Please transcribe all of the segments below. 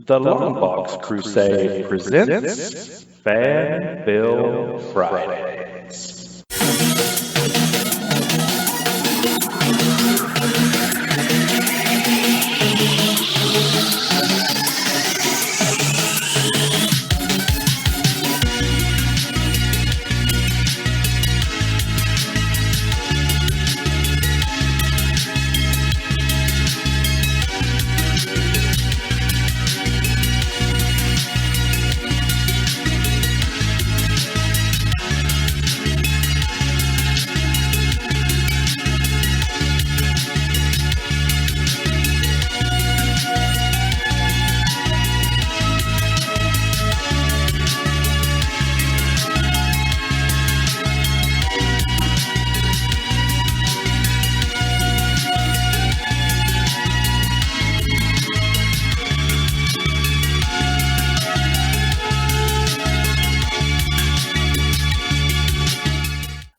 The Longbox Crusade presents FanFilm Fridays.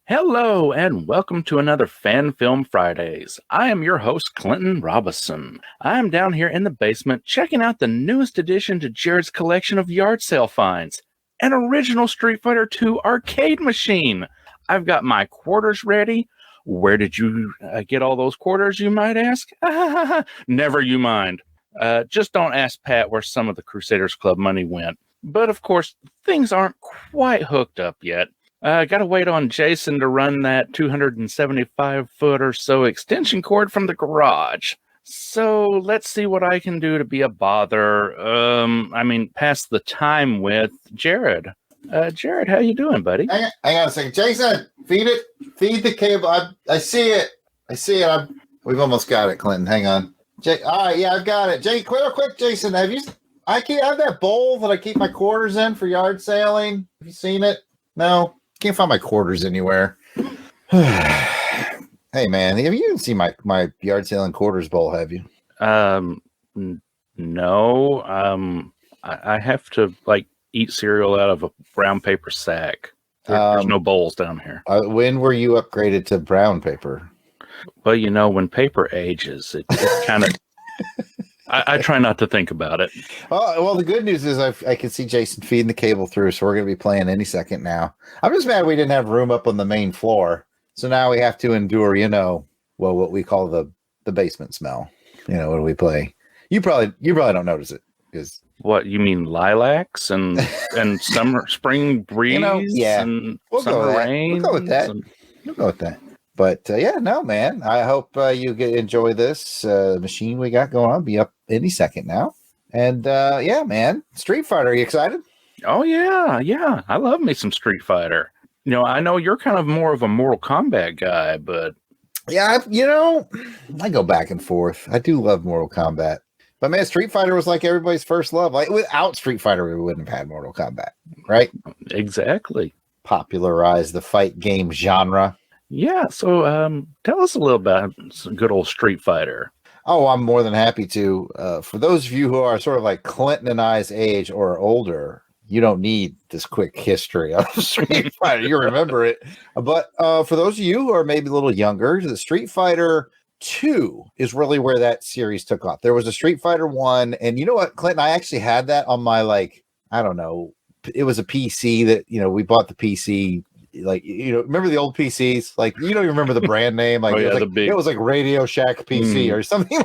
Hello and welcome to another Fan Film Fridays. I am your host, Clinton Robinson. I am down here in the basement checking out the newest addition to Jarrod's collection of yard sale finds, an original Street Fighter II arcade machine. I've got my quarters ready. Where did you get all those quarters, you might ask? Never you mind. Just don't ask Pat where some of the Crusaders Club money went. But of course, things aren't quite hooked up yet. Got to wait on Jason to run that 275-foot or so extension cord from the garage. So let's see what I can do to be a bother. Pass the time with Jarrod. Jarrod, how you doing, buddy? Hang on a second. Jason, feed it. Feed the cable. I see it. We've almost got it, Clinton. Hang on. All right, yeah, I've got it. Real quick, Jason, I have that bowl that I keep my quarters in for yard sailing. Have you seen it? No? Can't find my quarters anywhere. Hey, man, have you seen my yard sailing quarters bowl, have you? No. I have to, eat cereal out of a brown paper sack. There's no bowls down here. When were you upgraded to brown paper? Well, when paper ages, it kind of... I try not to think about it. Well, the good news is I can see Jason feeding the cable through, so we're going to be playing any second now. I'm just mad we didn't have room up on the main floor, so now we have to endure, what we call the basement smell. What do we play? You probably don't notice it because what you mean, lilacs and spring breeze, and summer rain. We'll go with that. But no, man. I hope you enjoy this machine we got going on. Be up any second now. And man, Street Fighter. Are you excited? Oh yeah. I love me some Street Fighter. I know you're kind of more of a Mortal Kombat guy, but yeah, I go back and forth. I do love Mortal Kombat, but man, Street Fighter was like everybody's first love. Like without Street Fighter, we wouldn't have had Mortal Kombat, right? Exactly. Popularized the fight game genre. Yeah, so tell us a little about some good old Street Fighter. Oh, I'm more than happy to. For those of you who are sort of like Clinton and I's age or older, you don't need this quick history of Street Fighter. You remember it. But for those of you who are maybe a little younger, the Street Fighter 2 is really where that series took off. There was a Street Fighter 1, and you know what, Clinton? I actually had that on my, I don't know, it was a PC that, we bought the PC. Remember the old PCs? You don't even remember the brand name. It was like Radio Shack PC or something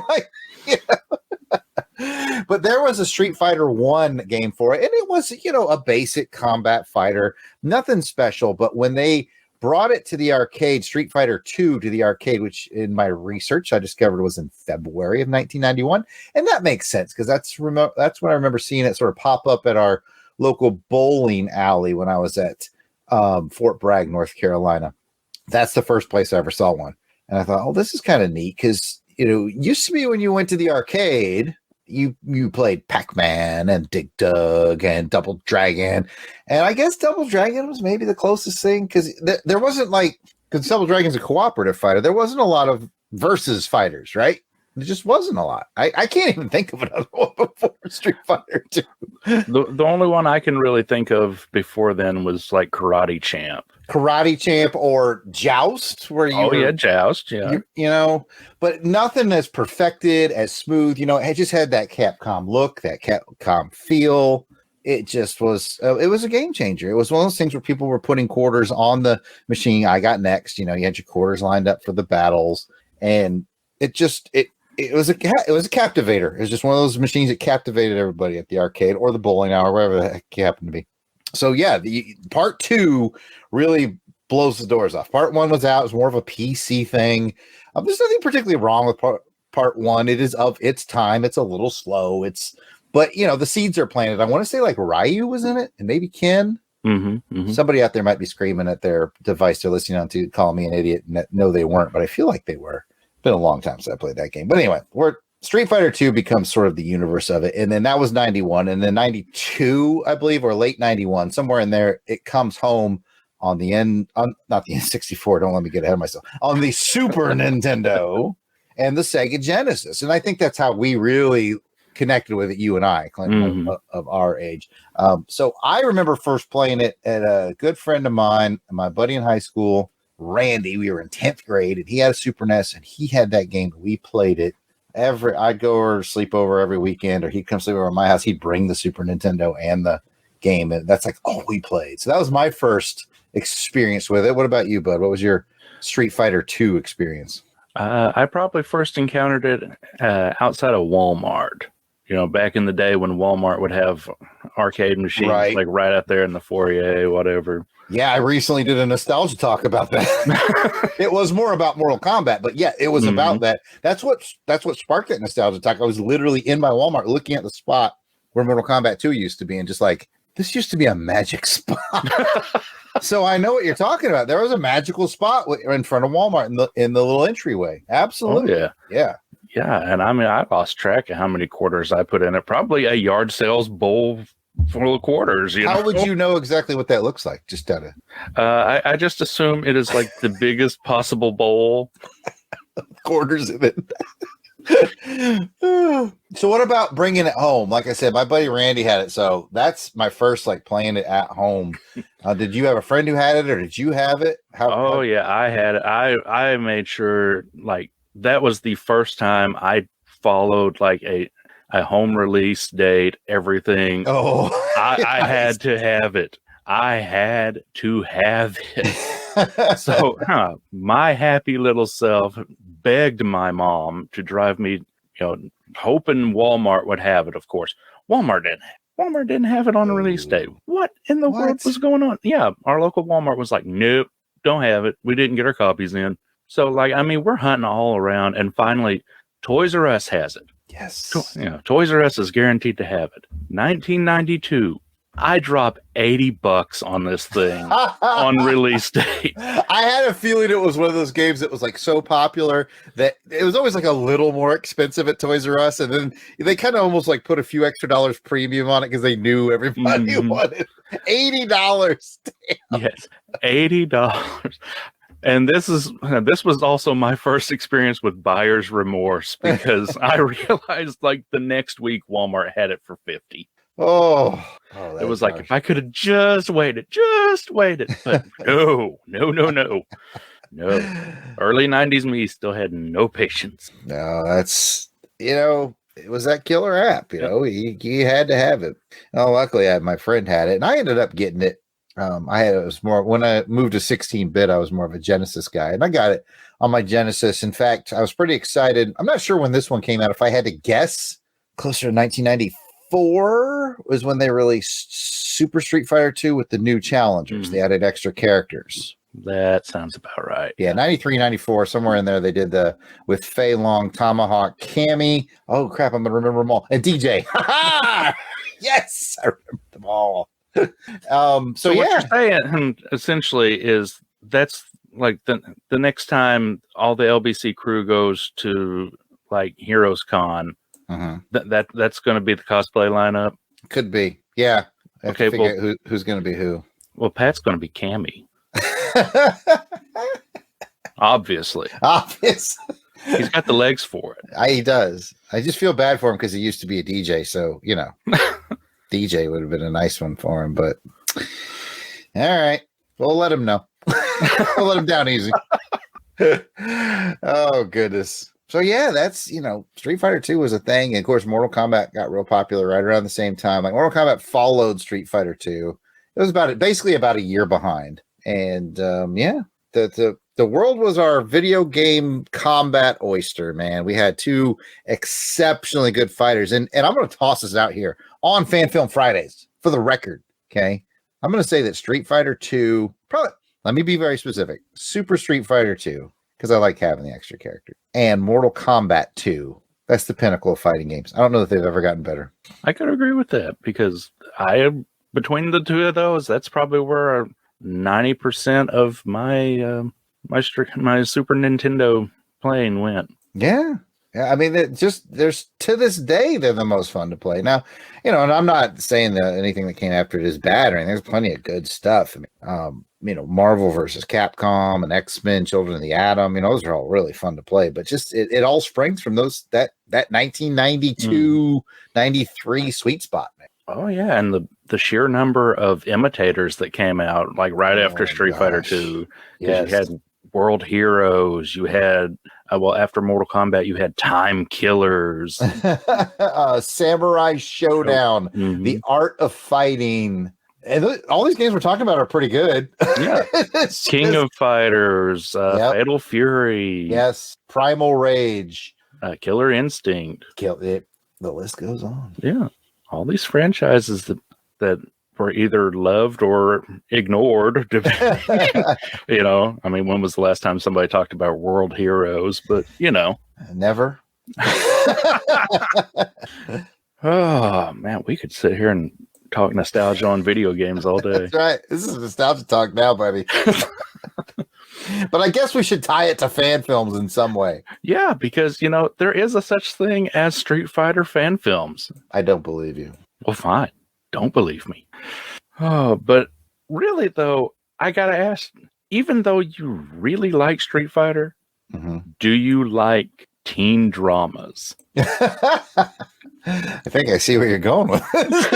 But there was a Street Fighter 1 game for it, and it was, a basic combat fighter, nothing special. But when they brought it to the arcade, Street Fighter 2 to the arcade, which in my research I discovered was in February of 1991, and that makes sense because that's when I remember seeing it sort of pop up at our local bowling alley when I was at Fort Bragg, North Carolina. That's the first place I ever saw one. And I thought, this is kind of neat because, used to be when you went to the arcade, you played Pac-Man and Dig Dug and Double Dragon. And I guess Double Dragon was maybe the closest thing because there wasn't because Double Dragon's a cooperative fighter. There wasn't a lot of versus fighters, right? There just wasn't a lot. I can't even think of another one before Street Fighter 2. The only one I can really think of before then was like Karate Champ. Karate Champ or Joust, where you Joust, yeah. You know, but nothing as perfected, as smooth. You know, it just had that Capcom look, that Capcom feel. It just was, it was a game changer. It was one of those things where people were putting quarters on the machine. I got next, you know, you had your quarters lined up for the battles, and it was a captivator. It was just one of those machines that captivated everybody at the arcade or the bowling alley, wherever the heck you happened to be. So yeah, the part 2 really blows the doors off. Part 1 was out. It was more of a PC thing. There's nothing particularly wrong with part 1. It is of its time. It's a little slow. But you know, the seeds are planted. I want to say like Ryu was in it, and maybe Ken. Somebody out there might be screaming at their device they're listening on to, calling me an idiot. No, they weren't, but I feel like they were. Been a long time since I played that game. But anyway, Street Fighter 2 becomes sort of the universe of it. And then that was 91. And then 92, I believe, or late 91, somewhere in there, it comes home on the not the N64. Don't let me get ahead of myself. On the Super Nintendo and the Sega Genesis. And I think that's how we really connected with it, you and I, Clinton, of our age. So I remember first playing it at a good friend of mine, my buddy in high school, Randy. We were in 10th grade, and he had a Super NES, and he had that game. We played it I'd go or sleep over every weekend, or he'd come sleep over at my house. He'd bring the Super Nintendo and the game, and that's like all we played. So that was my first experience with it. What about you, bud? What was your Street Fighter 2 experience? I probably first encountered it outside of Walmart. You know, back in the day when Walmart would have arcade machines like right out there in the foyer, whatever. Yeah, I recently did a nostalgia talk about that. It was more about Mortal Kombat, but yeah, it was about that. That's what sparked that nostalgia talk. I was literally in my Walmart looking at the spot where Mortal Kombat 2 used to be, and just like, this used to be a magic spot. So I know what you're talking about. There was a magical spot in front of Walmart in the little entryway. Absolutely. Oh, yeah. And I mean, I lost track of how many quarters I put in it. Probably a yard sales bowl full of quarters. How would you know exactly what that looks like? Just out of I just assume it is like the biggest possible bowl. Quarters in it. So what about bringing it home? Like I said, my buddy Randy had it, so that's my first like playing it at home. Did you have a friend who had it, or did you have it? Yeah, I had it. I made sure like that was the first time I followed like a home release date, everything. Oh, I had to have it. I had to have it. So my happy little self begged my mom to drive me, hoping Walmart would have it. Of course, Walmart didn't have it on the release date. What in the world was going on? Yeah, our local Walmart was like, nope, don't have it. We didn't get our copies in. So, we're hunting all around, and finally, Toys R Us has it. Yes. Toys R Us is guaranteed to have it. 1992. I dropped $80 on this thing on release date. I had a feeling it was one of those games that was like so popular that it was always like a little more expensive at Toys R Us, and then they kind of almost like put a few extra dollars premium on it because they knew everybody wanted $80. Damn. Yes, $80. And this was also my first experience with buyer's remorse, because I realized like the next week Walmart had it for $50. Oh, it was like, if I could have just waited, but no. Early 90s me still had no patience. No, that's, it was that killer app, you had to have it. Oh, luckily my friend had it, and I ended up getting it. It was more when I moved to 16-bit, I was more of a Genesis guy, and I got it on my Genesis. In fact, I was pretty excited. I'm not sure when this one came out. If I had to guess, closer to 1994 was when they released Super Street Fighter 2 with the new challengers. They added extra characters. That sounds about right. Yeah, 93, 94, somewhere in there, they did with Fei Long, Tomahawk, Cammy. Oh, crap, I'm going to remember them all. And DJ. Yes, I remember them all. So what you're saying essentially is that's like the next time all the LBC crew goes to like Heroes Con, that's going to be the cosplay lineup. Could be, yeah. Okay, who's going to be who? Well, Pat's going to be Cammy. Obviously. He's got the legs for it. He does. I just feel bad for him because he used to be a DJ. So, DJ would have been a nice one for him. But all right. We'll let him know. We'll let him down easy. Oh, goodness. So, yeah, that's, Street Fighter 2 was a thing. And, of course, Mortal Kombat got real popular right around the same time. Like, Mortal Kombat followed Street Fighter 2. It was basically about a year behind. And, the world was our video game combat oyster, man. We had two exceptionally good fighters. And I'm going to toss this out here on Fan Film Fridays for the record, okay? I'm going to say that Street Fighter 2, probably, let me be very specific, Super Street Fighter 2, because I like having the extra character, and Mortal Kombat 2. That's the pinnacle of fighting games. I don't know if they've ever gotten better. I could agree with that because between the two of those, that's probably where 90% of my my Super Nintendo playing went. Yeah. I mean, there's to this day, they're the most fun to play. Now, and I'm not saying that anything that came after it is bad or anything. There's plenty of good stuff. I mean, Marvel versus Capcom and X-Men, Children of the Atom, those are all really fun to play. But just it all springs from that 1992, 93 sweet spot, man. Oh yeah, and the sheer number of imitators that came out like right after Street Fighter 2. Yes. You had World Heroes, you had after Mortal Kombat, you had Time Killers, Samurai Showdown, The Art of Fighting, and all these games we're talking about are pretty good. Yeah, King of Fighters, Fatal Fury, yes, Primal Rage, Killer Instinct. The list goes on. Yeah, all these franchises that were either loved or ignored. I mean, when was the last time somebody talked about World Heroes? But, Never. Oh, man, we could sit here and talk nostalgia on video games all day. That's right. This is nostalgia talk now, buddy. But I guess we should tie it to fan films in some way. Yeah, because, there is a such thing as Street Fighter fan films. I don't believe you. Well, fine. Don't believe me. Oh, but really, though, I got to ask, even though you really like Street Fighter, do you like teen dramas? I think I see where you're going with this.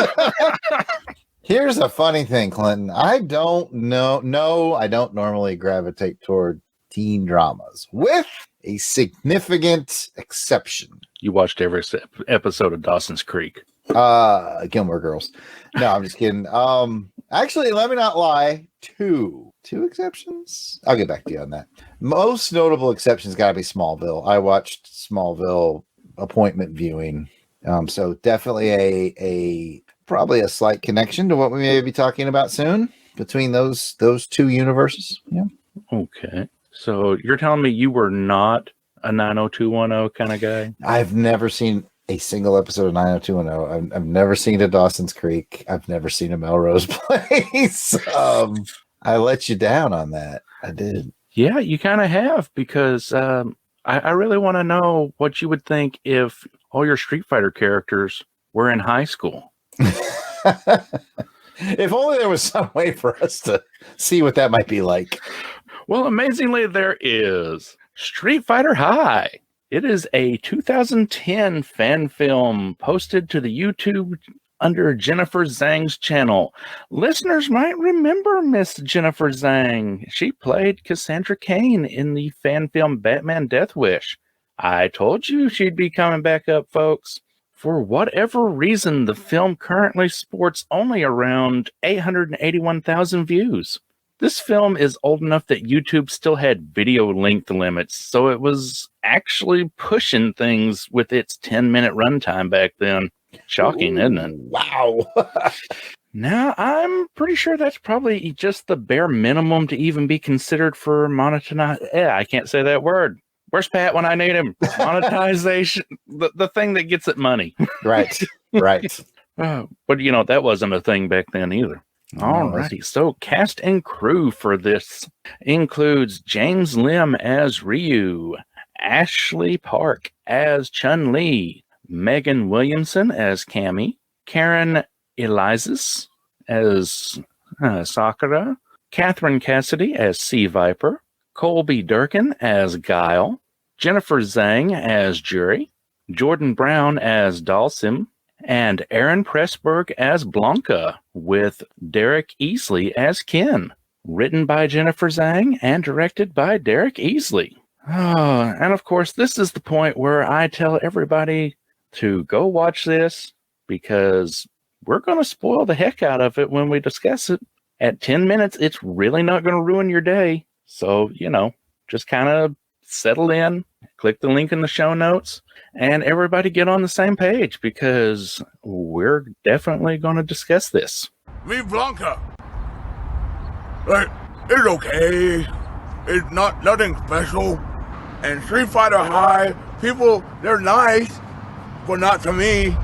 Here's a funny thing, Clinton. I don't know. No, I don't normally gravitate toward teen dramas, with a significant exception. You watched every episode of Dawson's Creek. Gilmore Girls. No, I'm just kidding. Actually, let me not lie. Two exceptions. I'll get back to you on that. Most notable exceptions got to be Smallville. I watched Smallville appointment viewing. So definitely probably a slight connection to what we may be talking about soon between those two universes. Yeah. Okay. So you're telling me you were not a 90210 kind of guy? I've never seen a single episode of 90210. I've never seen a Dawson's Creek. I've never seen a Melrose Place. I let you down on that. I did. Yeah, you kind of have, because I really want to know what you would think if all your Street Fighter characters were in high school. If only there was some way for us to see what that might be like. Well, amazingly, there is. Street Fighter High. It is a 2010 fan film posted to the YouTube under Jennifer Zhang's channel. Listeners might remember Miss Jennifer Zhang. She played Cassandra Cain in the fan film Batman Death Wish. I told you she'd be coming back up, folks. For whatever reason, the film currently sports only around 881,000 views. This film is old enough that YouTube still had video length limits, so it was actually pushing things with its 10-minute runtime back then. Shocking, isn't it? Wow. Now, I'm pretty sure that's probably just the bare minimum to even be considered for monetization. I can't say that word. Where's Pat when I need him? Monetization, the thing that gets it money. Right. But, that wasn't a thing back then either. Alrighty, so cast and crew for this includes James Lim as Ryu, Ashley Park as Chun-Li, Megan Williamson as Cammy, Karen Elizas as Sakura, Catherine Cassidy as Sea Viper, Colby Durkin as Guile, Jennifer Zhang as Jury, Jordan Brown as Dalsim, and Aaron Pressburg as Blanca, with Derek Easley as Ken. Written by Jennifer Zhang and directed by Derek Easley. Oh, and of course, this is the point where I tell everybody to go watch this because we're going to spoil the heck out of it when we discuss it. At 10 minutes, it's really not going to ruin your day. So, just kind of settle in, click the link in the show notes, and everybody get on the same page because we're definitely going to discuss this. Meet Blanca. Like, it's okay. It's nothing special. And Street Fighter High, people, they're nice, but not to me.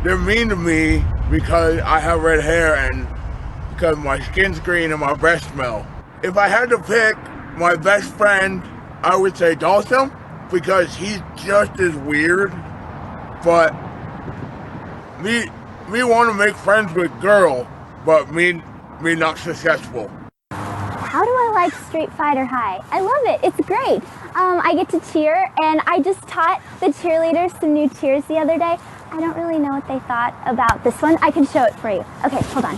They're mean to me because I have red hair and because my skin's green and my breath smell. If I had to pick my best friend, I would say Dalsim because he's just as weird. But me want to make friends with girl, but me not successful. How do I like Street Fighter High? I love it. It's great. I get to cheer, and I just taught the cheerleaders some new cheers the other day. I don't really know what they thought about this one. I can show it for you. Okay, hold on.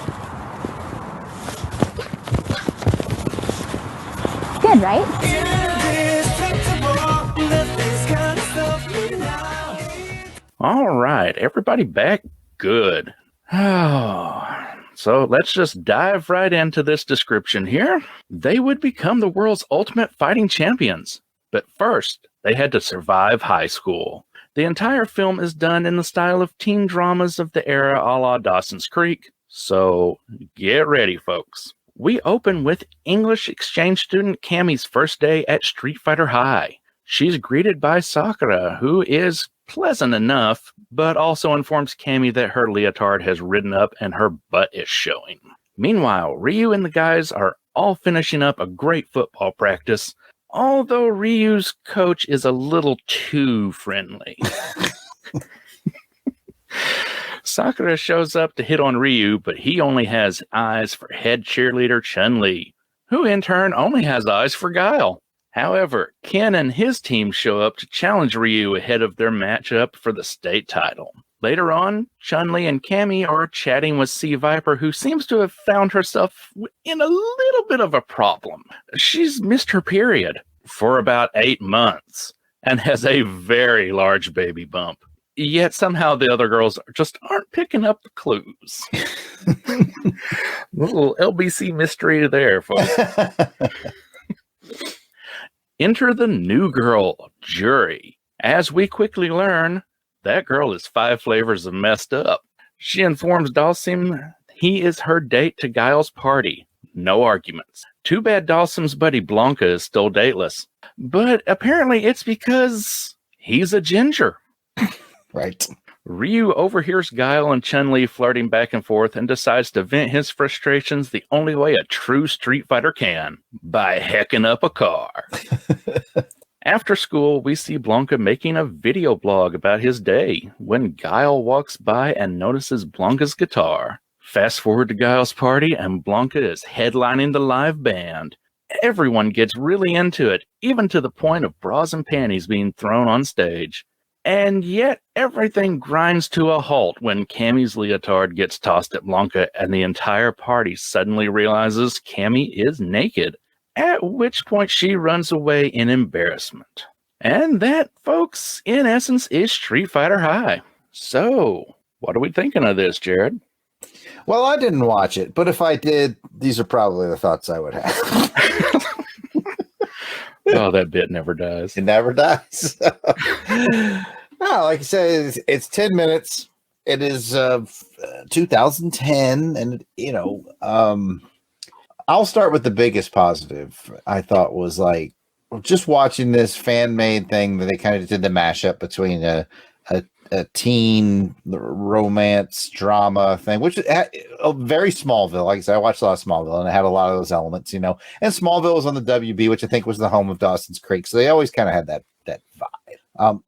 Good, right? All right, everybody back good. Oh, so let's just dive right into this description here. They would become the world's ultimate fighting champions, but first they had to survive high school. The entire film is done in the style of teen dramas of the era a la Dawson's Creek, so get ready, folks. We open with English exchange student Cammy's first day at Street Fighter High. She's greeted by Sakura, who is pleasant enough, but also informs Cammy that her leotard has ridden up and her butt is showing. Meanwhile, Ryu and the guys are all finishing up a great football practice, although Ryu's coach is a little too friendly. Sakura shows up to hit on Ryu, but he only has eyes for head cheerleader Chun-Li, who in turn only has eyes for Guile. However, Ken and his team show up to challenge Ryu ahead of their matchup for the state title. Later on, Chun-Li and Cammy are chatting with Sea Viper, who seems to have found herself in a little bit of a problem. She's missed her period for about 8 months and has a very large baby bump. Yet somehow the other girls just aren't picking up the clues. Little LBC mystery there, folks. Enter the new girl, Jury. As we quickly learn, that girl is 5 flavors of messed up. She informs Dalsim he is her date to Guile's party. No arguments. Too bad Dalsim's buddy Blanca is still dateless. But apparently it's because he's a ginger. Right. Ryu overhears Guile and Chun-Li flirting back and forth and decides to vent his frustrations the only way a true Street Fighter can, by hecking up a car. After school, we see Blanca making a video blog about his day when Guile walks by and notices Blanca's guitar. Fast forward to Guile's party and Blanca is headlining the live band. Everyone gets really into it, even to the point of bras and panties being thrown on stage. And yet, everything grinds to a halt when Cammy's leotard gets tossed at Blanca and the entire party suddenly realizes Cammy is naked, at which point she runs away in embarrassment. And that, folks, in essence, is Street Fighter High. So, what are we thinking of this, Jarrod? Well, I didn't watch it, but if I did, these are probably the thoughts I would have. Oh, that bit never dies. It never dies. No, like I said, it's 10 minutes. It is 2010, and I'll start with the biggest positive. I thought was like just watching this fan-made thing that they kind of did the mashup between a teen romance drama thing, which is a very Smallville. Like I said, I watched a lot of Smallville, and it had a lot of those elements, And Smallville was on the WB, which I think was the home of Dawson's Creek, so they always kind of had that vibe.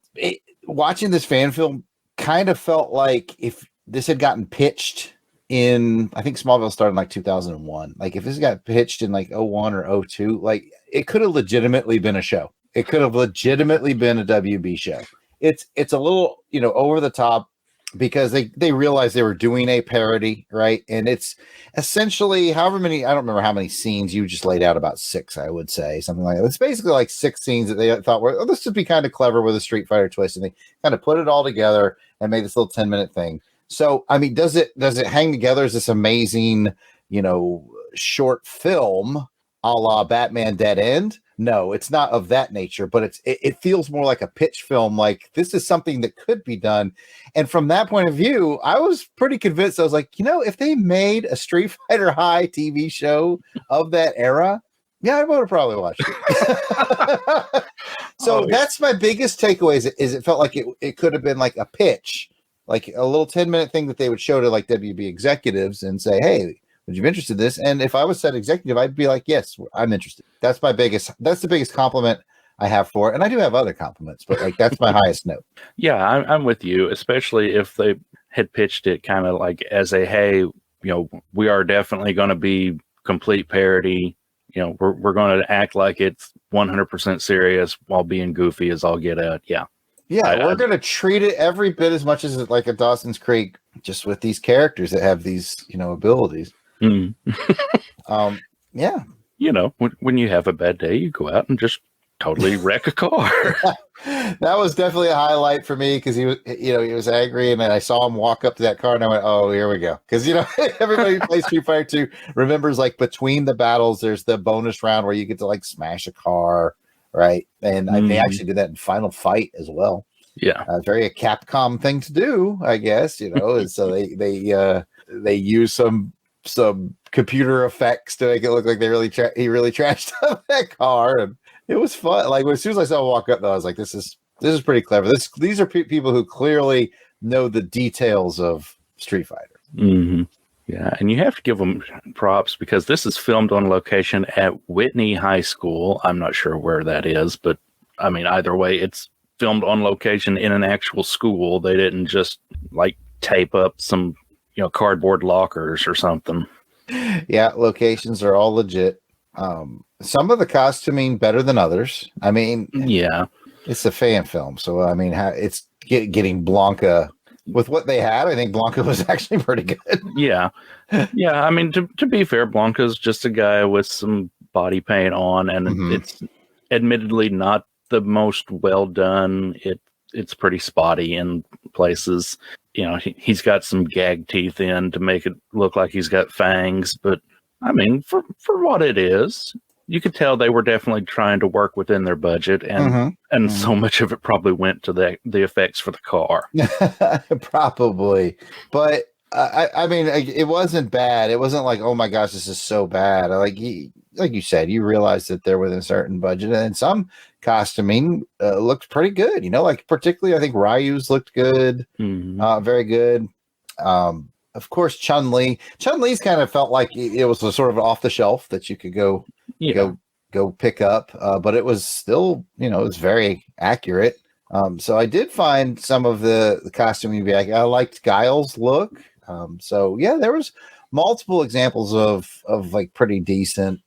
Watching this fan film kind of felt like if this had gotten pitched in, I think Smallville started in like 2001. Like if this got pitched in like 01 or 02, like it could have legitimately been a show. It could have legitimately been a WB show. It's a little, over the top because they realized they were doing a parody, right? And it's essentially however many, I don't remember how many scenes you just laid out, about 6, I would say, something like that. It's basically like 6 scenes that they thought were, this would be kind of clever with a Street Fighter twist, and they kind of put it all together and made this little 10-minute thing. So, I mean, does it hang together as this amazing, short film a la Batman Dead End? No, it's not of that nature, but it feels more like a pitch film. Like, this is something that could be done. And from that point of view, I was pretty convinced. I was like, if they made a Street Fighter High TV show of that era, yeah, I would have probably watched it. So that's my biggest takeaway is it felt like it could have been like a pitch, like a little 10-minute thing that they would show to like WB executives and say, hey, would you be interested in this? And if I was said executive, I'd be like, yes, I'm interested. That's the biggest compliment I have for it. And I do have other compliments, but like that's my highest note. Yeah, I'm with you, especially if they had pitched it kind of like as a, hey, we are definitely going to be complete parody. We're going to act like it's 100% serious while being goofy as all get out. Yeah. Yeah, we're going to treat it every bit as much as like a Dawson's Creek, just with these characters that have these, abilities. Mm. Yeah. When you have a bad day, you go out and just totally wreck a car. That was definitely a highlight for me because he was angry, and then I saw him walk up to that car, and I went, "Oh, here we go." Because everybody who plays Street Fighter 2 remembers like between the battles, there's the bonus round where you get to like smash a car, right? And they actually did that in Final Fight as well. Yeah, very a Capcom thing to do, I guess. And so they use some computer effects to make it look like he really trashed up that car, and it was fun. Like as soon as I saw him walk up, though, I was like, "This is pretty clever." These are people who clearly know the details of Street Fighter. Mm-hmm. Yeah, and you have to give them props because this is filmed on location at Whitney High School. I'm not sure where that is, but I mean, either way, it's filmed on location in an actual school. They didn't just like tape up some cardboard lockers or something. Yeah, locations are all legit. Some of the costuming better than others. I mean, yeah, it's a fan film, so I mean, it's getting Blanca with what they had. I think Blanca was actually pretty good. Yeah. I mean, to be fair, Blanca's just a guy with some body paint on, and it's admittedly not the most well done. It's pretty spotty in places. He's got some gag teeth in to make it look like he's got fangs, but I mean, for what it is, you could tell they were definitely trying to work within their budget, and so much of it probably went to the effects for the car. Probably, but I mean, it wasn't bad. It wasn't like, oh my gosh, this is so bad. Like you said, you realize that they're within a certain budget, and some costuming looked pretty good. Like particularly, I think Ryu's looked good, very good. Of course, Chun-Li's kind of felt like it was a sort of off the shelf that you could go pick up, but it was still, it was very accurate. So I did find some of the costuming back. I liked Guile's look. So yeah, there was multiple examples of like pretty decent,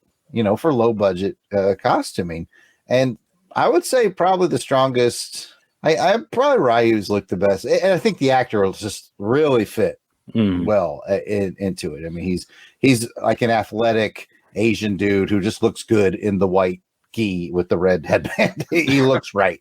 for low budget costuming. And I would say probably the strongest. I probably Ryu's looked the best, and I think the actor will just really fit well into it. I mean, he's like an athletic Asian dude who just looks good in the white gi with the red headband. He looks right.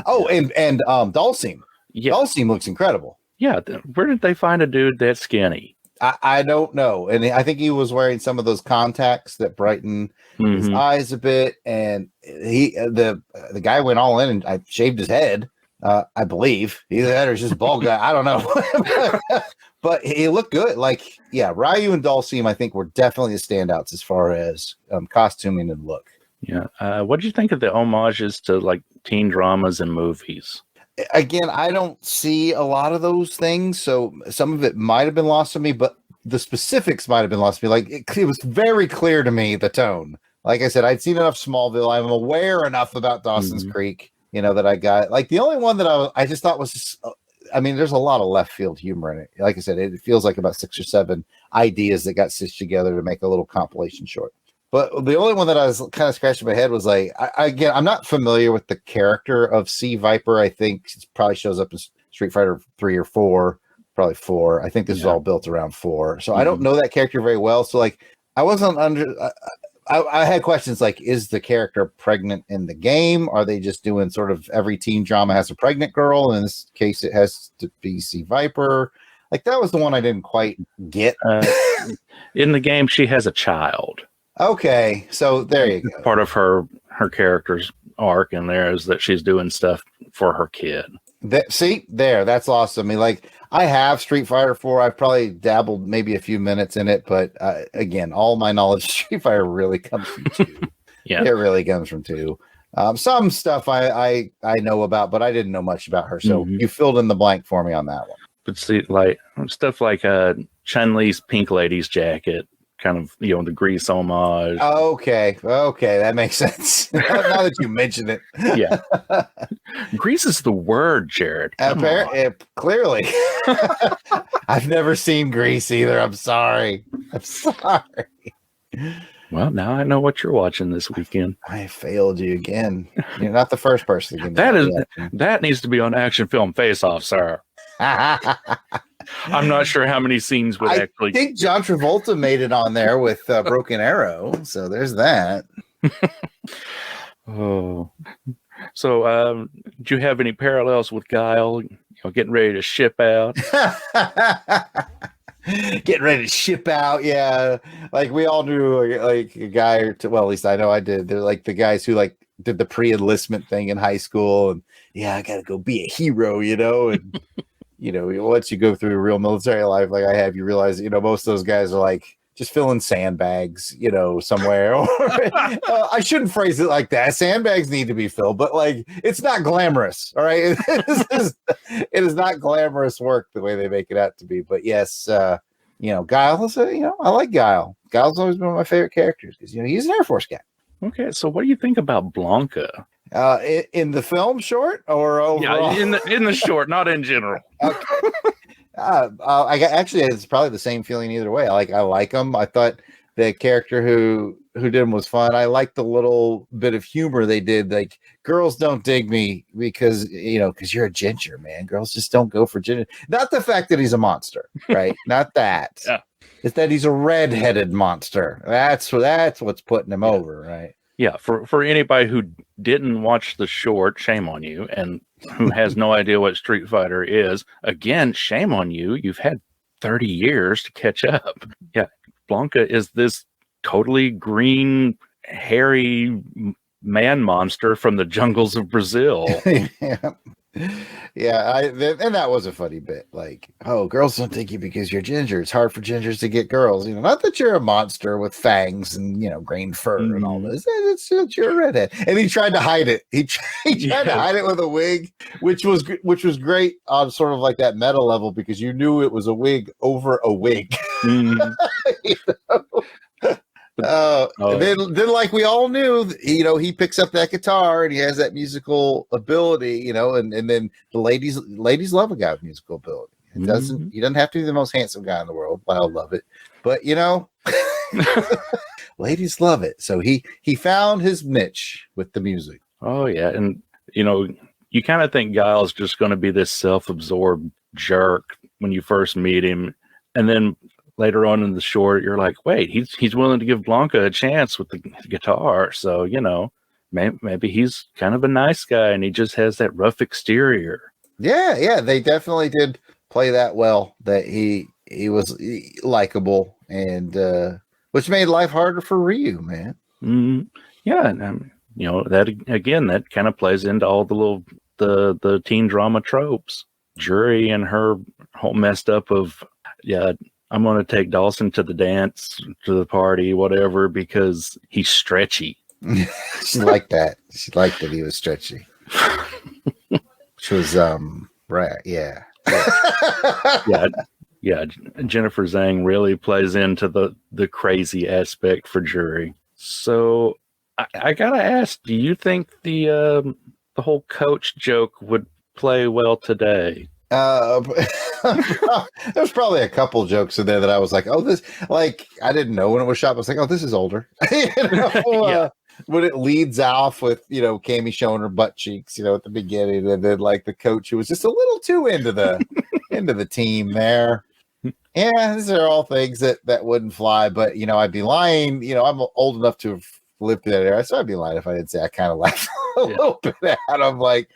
Oh, and Dalsim. Yeah. Dalsim looks incredible. Yeah, where did they find a dude that skinny? I don't know, and I think he was wearing some of those contacts that brighten his eyes a bit, and the guy went all in and I shaved his head. I believe either that or it's just bald guy. I don't know, but he looked good. Like, yeah, Ryu and Dalsim, I think, were definitely the standouts as far as costuming and look. Yeah, what did you think of the homages to like teen dramas and movies? Again, I don't see a lot of those things, so some of it might have been lost to me, but the specifics might have been lost to me. Like, it was very clear to me, the tone. Like I said, I'd seen enough Smallville. I'm aware enough about Dawson's Creek, that I got. Like, the only one that I just thought was, I mean, there's a lot of left field humor in it. Like I said, it feels like about 6 or 7 ideas that got stitched together to make a little compilation short. But the only one that I was kind of scratching my head was like, again, I'm not familiar with the character of Sea Viper. I think it probably shows up in Street Fighter 3 or 4, probably 4. I think this is all built around 4. So I don't know that character very well. So like, I wasn't I had questions like, is the character pregnant in the game? Are they just doing sort of every teen drama has a pregnant girl? In this case, it has to be Sea Viper. Like, that was the one I didn't quite get. In the game, she has a child. Okay, so there you go. Part of her character's arc in there is that she's doing stuff for her kid. That's awesome. I mean, like, I have Street Fighter 4. I've probably dabbled maybe a few minutes in it, but again, all my knowledge of Street Fighter really comes from 2. Yeah, it really comes from 2. Some stuff I know about, but I didn't know much about her. So you filled in the blank for me on that one. But see, like stuff like Chun-Li's Pink Lady's jacket, kind of, the Grease homage. Okay, that makes sense. Now that you mention it. Yeah. Grease is the word, Jarrod. Clearly. I've never seen Grease either. I'm sorry. Well, now I know what you're watching this weekend. I failed you again. You're not the first person to that needs to be on Action Film Face Off, sir. I'm not sure how many scenes would actually. I think John Travolta made it on there with Broken Arrow, so there's that. Oh, so do you have any parallels with Guile? Getting ready to ship out. Getting ready to ship out, yeah. Like, we all knew like a guy or two. Well, at least I know I did. They're like the guys who like did the pre-enlistment thing in high school, and I gotta go be a hero, and. Once you go through real military life like I have, you realize, most of those guys are like just filling sandbags, somewhere. I shouldn't phrase it like that. Sandbags need to be filled, but like, it's not glamorous. All right. It is not glamorous work the way they make it out to be. But yes, Guile is I like Guile. Guile's always been one of my favorite characters because, he's an Air Force guy. Okay. So what do you think about Blanca? In the film short or overall? Yeah, in the short, not in general. Okay. Actually, it's probably the same feeling either way. I like him. I thought the character who did him was fun. I like the little bit of humor they did. Like, girls don't dig me because you're a ginger, man. Girls just don't go for ginger. Not the fact that he's a monster, right? Not that. Yeah. It's that he's a red-headed monster. That's what's putting him over, right? Yeah, for anybody who didn't watch the short, shame on you, and who has no idea what Street Fighter is, again, shame on you. You've had 30 years to catch up. Yeah, Blanca is this totally green, hairy man monster from the jungles of Brazil. Yeah, and that was a funny bit. Like, oh, girls don't take you because you're ginger. It's hard for gingers to get girls. Not that you're a monster with fangs and green fur and all this. It's you're a redhead. And he tried to hide it. He tried to hide it with a wig, which was great on sort of like that meta level because you knew it was a wig over a wig. Mm. Then like we all knew, he picks up that guitar and he has that musical ability, and then the ladies love a guy with musical ability. He doesn't have to be the most handsome guy in the world, but I love it. But ladies love it. So he found his niche with the music. Oh yeah, and you kind of think Guile's just going to be this self-absorbed jerk when you first meet him, and then later on in the short, you're like, wait, he's willing to give Blanca a chance with the guitar. So, maybe he's kind of a nice guy and he just has that rough exterior. Yeah, they definitely did play that well, that he was likable, and which made life harder for Ryu, man. Mm-hmm. Yeah, and that again, that kind of plays into all the teen drama tropes. Jury and her whole messed up of, I'm going to take Dawson to the dance, to the party, whatever, because he's stretchy. She liked that. She liked that he was stretchy. Which was, right, yeah. Yeah. Jennifer Zhang really plays into the crazy aspect for Jury. So I got to ask, do you think the whole coach joke would play well today? There's probably a couple jokes in there that I was like, oh, this, like, I didn't know when it was shot. I was like, oh, this is older. Yeah. When it leads off with, Cammy showing her butt cheeks, at the beginning, and then like the coach who was just a little too into the team there. Yeah, these are all things that wouldn't fly, but I'd be lying. I'm old enough to have lived through that era, so I'd be lying if I didn't say I kind of laughed a little bit at them. Like,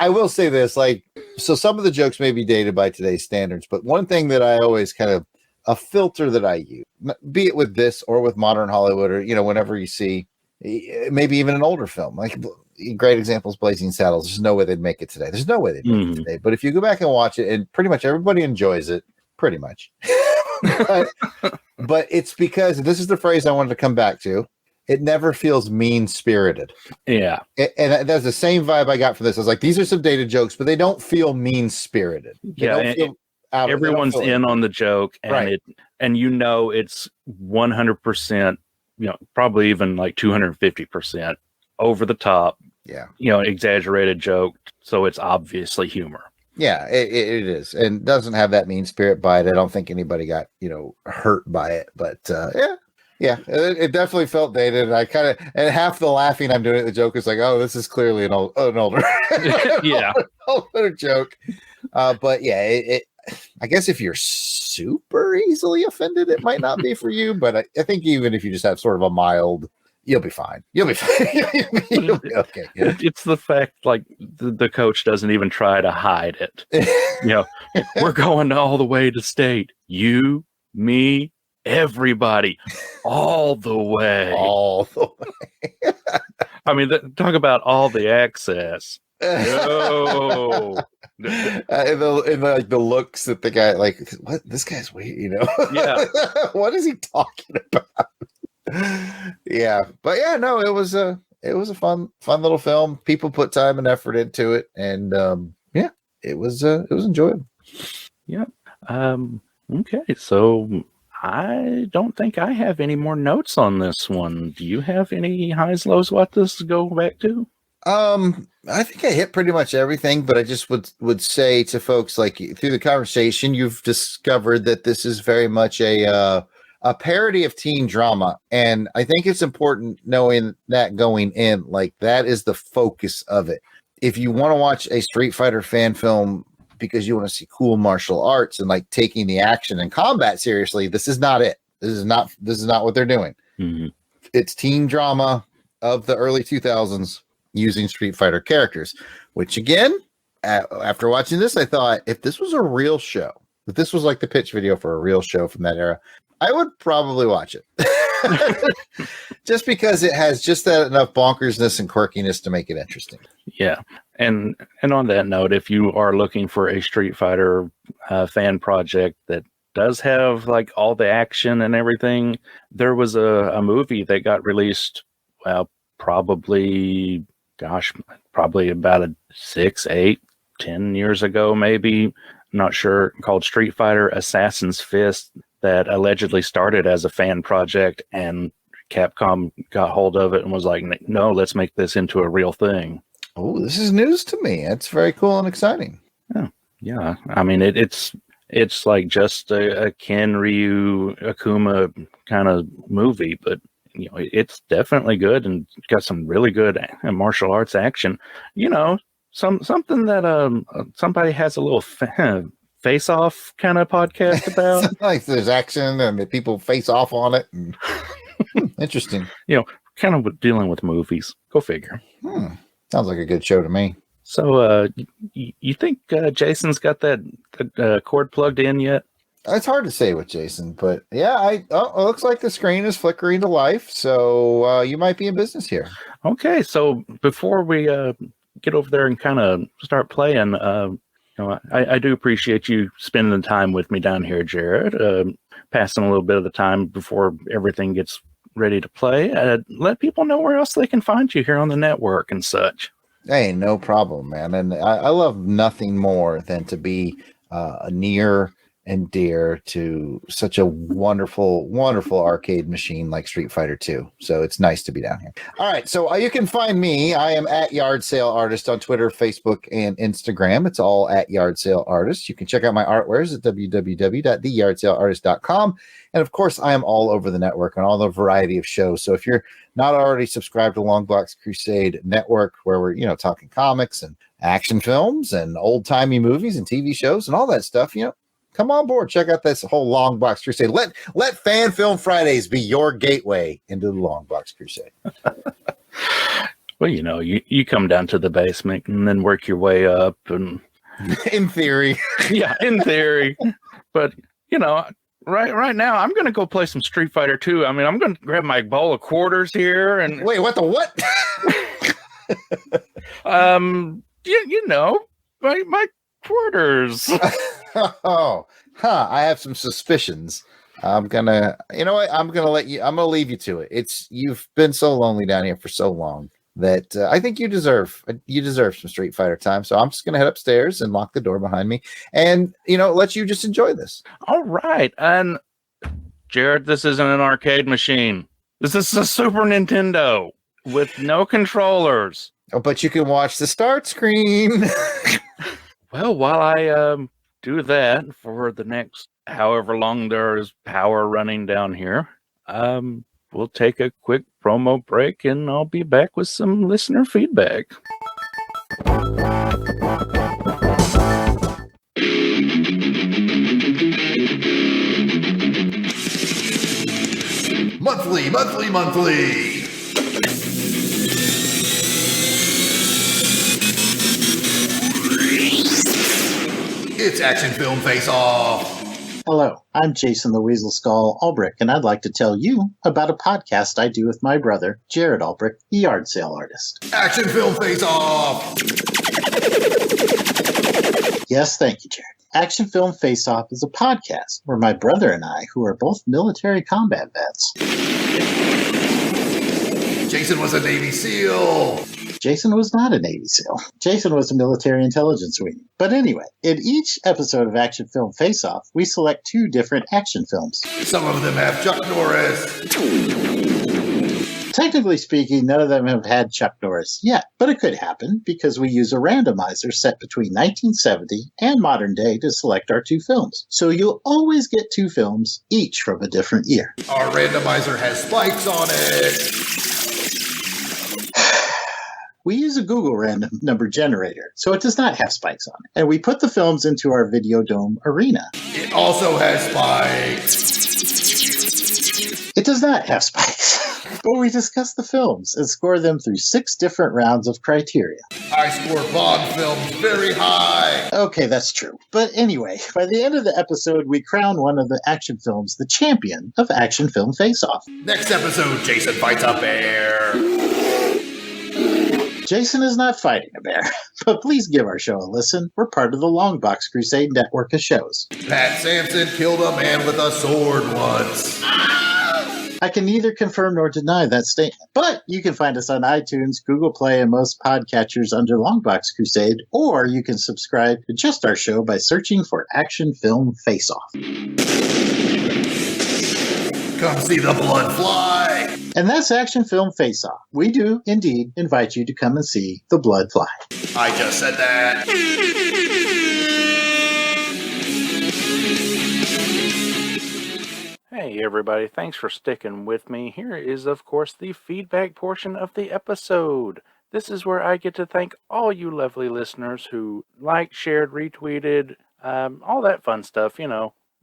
I will say this, like, so some of the jokes may be dated by today's standards, but one thing that I always kind of, a filter that I use, be it with this or with modern Hollywood, or whenever you see maybe even an older film, like great examples, Blazing Saddles. There's no way they'd make it today. There's no way they'd make it today. But if you go back and watch it, and pretty much everybody enjoys it, pretty much. but it's because this is the phrase I wanted to come back to. It never feels mean-spirited. Yeah. And that's the same vibe I got from this. I was like, these are some dated jokes, but they don't feel mean-spirited. Everyone's in on the joke, and right. And it's 100%, probably even like 250% over the top. Yeah. Exaggerated joke. So it's obviously humor. Yeah, it is. And doesn't have that mean spirit by it. I don't think anybody got, hurt by it. But yeah, it definitely felt dated. I kind of, and half the laughing I'm doing at the joke is like, oh, this is clearly an older, yeah, older joke. But yeah, I guess if you're super easily offended, it might not be for you. But I think even if you just have sort of a mild, you'll be fine. You'll be fine. You'll be okay. Yeah. It's the fact, like, the coach doesn't even try to hide it. We're going all the way to state. You, me, everybody, all the way. All the way. I mean, talk about all the access. No. in the looks that the guy, like, what, this guy's weird, Yeah. What is he talking about? Yeah, but yeah, no, it was a fun little film. People put time and effort into it, and yeah, it was enjoyable. Yeah. Okay, so I don't think I have any more notes on this one. Do you have any highs, lows, what this go back to? I think I hit pretty much everything, but I just would say to folks, like, through the conversation, you've discovered that this is very much a parody of teen drama. And I think it's important knowing that going in, like, that is the focus of it. If you want to watch a Street Fighter fan film because you want to see cool martial arts and like taking the action and combat seriously, this is not it. This is not what they're doing. Mm-hmm. It's teen drama of the early 2000s using Street Fighter characters, which again, after watching this, I thought, if this was a real show, if this was like the pitch video for a real show from that era, I would probably watch it. Just because it has just that enough bonkersness and quirkiness to make it interesting. Yeah. And on that note, if you are looking for a Street Fighter fan project that does have like all the action and everything, there was a movie that got released, probably about 6, 8, 10 years ago, maybe. I'm not sure, called Street Fighter Assassin's Fist, that allegedly started as a fan project, and Capcom got hold of it and was like, no, let's make this into a real thing. Oh, this is news to me. It's very cool and exciting. Yeah. I mean, it's like just a Ken, Ryu, Akuma kind of movie, but it's definitely good and got some really good martial arts action. Something that somebody has a little face-off kind of podcast about. Like there's action and the people face off on it. And... Interesting. Kind of dealing with movies. Go figure. Sounds like a good show to me. So, you think Jason's got that cord plugged in yet? It's hard to say with Jason, but yeah, it looks like the screen is flickering to life, so you might be in business here. Okay, so before we get over there and kind of start playing, I do appreciate you spending the time with me down here, Jarrod, passing a little bit of the time before everything gets ready to play. Let people know where else they can find you here on the network and such. Hey, no problem, man. And I love nothing more than to be near and dear to such a wonderful, wonderful arcade machine like Street Fighter 2. So it's nice to be down here. All right. So you can find me. I am at Yard Sale Artist on Twitter, Facebook, and Instagram. It's all at Yard Sale Artist. You can check out my artwares at www.theyardsaleartist.com. And of course, I am all over the network on all the variety of shows. So if you're not already subscribed to Longbox Crusade Network, where we're, talking comics and action films and old-timey movies and TV shows and all that stuff, come on board. Check out this whole Longbox Crusade. Let Fan Film Fridays be your gateway into the Longbox Crusade. Well, you come down to the basement and then work your way up, and in theory. Yeah, in theory. But, right now I'm going to go play some Street Fighter 2. I mean, I'm going to grab my bowl of quarters here and wait, what? my quarters. I have some suspicions. I'm gonna leave you to it. You've been so lonely down here for so long that I think you deserve some Street Fighter time. So I'm just gonna head upstairs and lock the door behind me, and let you just enjoy this. All right, and Jarrod, this isn't an arcade machine. This is a Super Nintendo with no controllers. Oh, but you can watch the start screen. Well, while I do that for the next however long there is power running down here, we'll take a quick promo break and I'll be back with some listener feedback. Monthly. It's Action Film Face Off. Hello, I'm Jason the Weasel Skull Albrecht, and I'd like to tell you about a podcast I do with my brother, Jarrod Albrecht, the yard sale artist. Action Film Face Off. Yes, thank you, Jarrod. Action Film Face Off is a podcast where my brother and I, who are both military combat vets. Jason was a Navy SEAL. Jason was not a Navy SEAL. Jason was a military intelligence wing. But anyway, in each episode of Action Film Face Off, we select 2 different action films. Some of them have Chuck Norris. Technically speaking, none of them have had Chuck Norris yet, but it could happen because we use a randomizer set between 1970 and modern day to select our 2 films. So you'll always get 2 films, each from a different year. Our randomizer has spikes on it. We use a Google random number generator, so it does not have spikes on it. And we put the films into our Video Dome arena. It also has spikes. It does not have spikes. But we discuss the films and score them through 6 different rounds of criteria. I score Bond films very high. Okay, that's true. But anyway, by the end of the episode, we crown one of the action films the champion of Action Film Face-Off. Next episode, Jason fights a bear. Jason is not fighting a bear, but please give our show a listen. We're part of the Longbox Crusade Network of shows. Pat Sampson killed a man with a sword once. I can neither confirm nor deny that statement, but you can find us on iTunes, Google Play, and most podcatchers under Longbox Crusade, or you can subscribe to just our show by searching for Action Film Face-Off. Come see the blood fly. And that's Action Film Face-Off. We do, indeed, invite you to come and see the blood fly. I just said that. Hey everybody, thanks for sticking with me. Here is, of course, the feedback portion of the episode. This is where I get to thank all you lovely listeners who liked, shared, retweeted, all that fun stuff,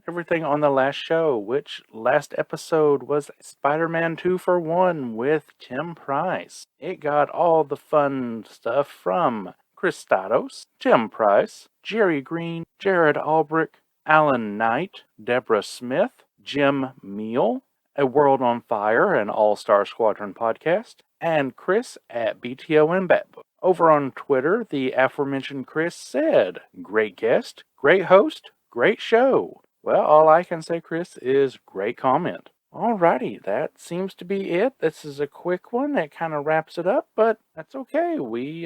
everything on the last show, which last episode was Spider-Man 2 for 1 with Tim Price. It got all the fun stuff from Chris Statos, Tim Price, Jerry Green, Jarrod Albrecht, Alan Knight, Deborah Smith, Jim Meal, A World on Fire, an All-Star Squadron podcast, and Chris at BTO and Batbook. Over on Twitter, the aforementioned Chris said, "Great guest, great host, great show." Well, all I can say, Chris, is great comment. Alrighty, that seems to be it. This is a quick one that kind of wraps it up, but that's okay. We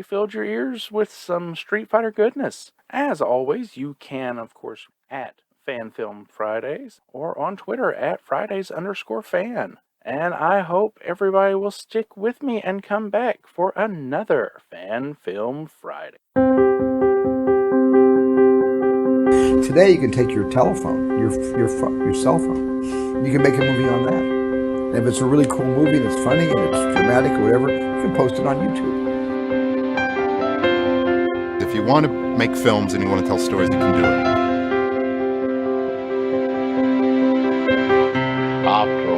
filled your ears with some Street Fighter goodness. As always, you can, of course, at FanFilmFridays or on Twitter at Fridays_fan. And I hope everybody will stick with me and come back for another Fan Film Friday. Today, you can take your telephone, your cell phone. You can make a movie on that. And if it's a really cool movie and it's funny and it's dramatic or whatever, you can post it on YouTube. If you want to make films and you want to tell stories, you can do it. After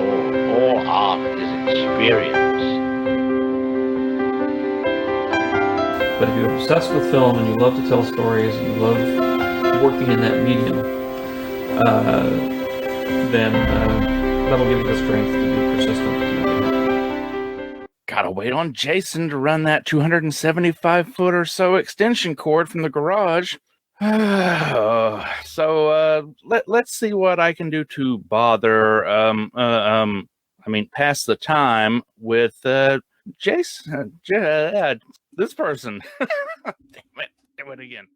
all art is experience. But if you're obsessed with film and you love to tell stories and you love working in that medium, then that'll give you the strength to be persistent. Gotta wait on Jason to run that 275-foot or so extension cord from the garage. So let's see what I can do to bother pass the time with Jason, this person. Damn it, do it again.